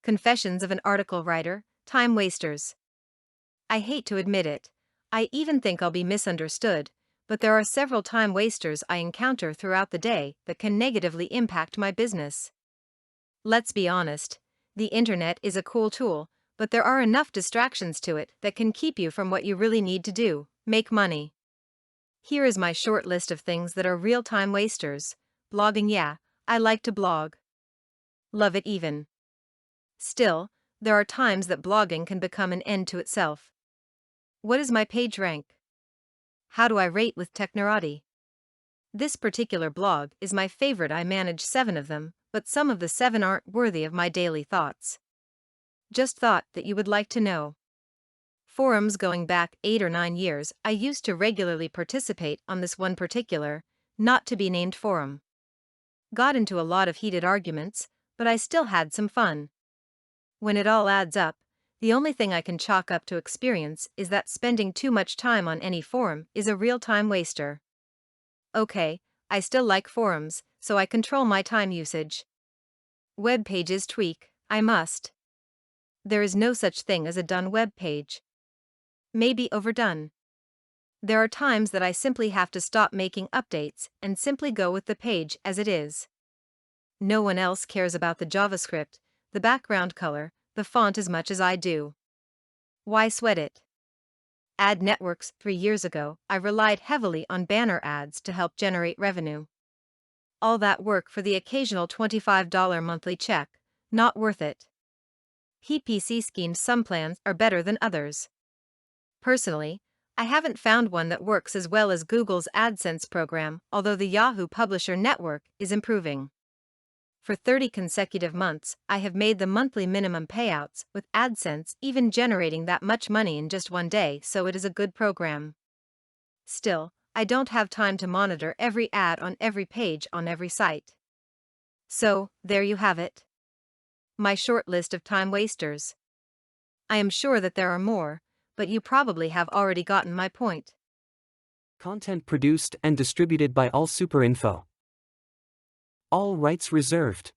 Confessions of an Article Writer, Time Wasters. I hate to admit it. I even think I'll be misunderstood, but there are several time wasters I encounter throughout the day that can negatively impact my business. Let's be honest, the internet is a cool tool, but there are enough distractions to it that can keep you from what you really need to do: make money. Here is my short list of things that are real time wasters. Blogging. Yeah, I like to blog. Love it even. Still, there are times that blogging can become an end to itself. What is my page rank? How do I rate with Technorati? This particular blog is my favorite. I manage 7 of them, but some of the 7 aren't worthy of my daily thoughts. Just thought that you would like to know. Forums. Going back 8 or 9 years, I used to regularly participate on this one particular, not to be named forum. Got into a lot of heated arguments, but I still had some fun. When it all adds up, the only thing I can chalk up to experience is that spending too much time on any forum is a real time waster. Okay, I still like forums, so I control my time usage. Web pages. Tweak. I must. There is no such thing as a done web page. Maybe overdone. There are times that I simply have to stop making updates and simply go with the page as it is. No one else cares about the JavaScript, the background color, the font as much as I do. Why sweat it? Ad networks. 3 years ago, I relied heavily on banner ads to help generate revenue. All that work for the occasional $25 monthly check, not worth it. PPC schemes. Some plans are better than others. Personally, I haven't found one that works as well as Google's AdSense program, although the Yahoo Publisher Network is improving. For 30 consecutive months, I have made the monthly minimum payouts, with AdSense even generating that much money in just one day, so it is a good program. Still, I don't have time to monitor every ad on every page on every site. So, there you have it. My short list of time wasters. I am sure that there are more, but you probably have already gotten my point. Content produced and distributed by All Super Info. All rights reserved.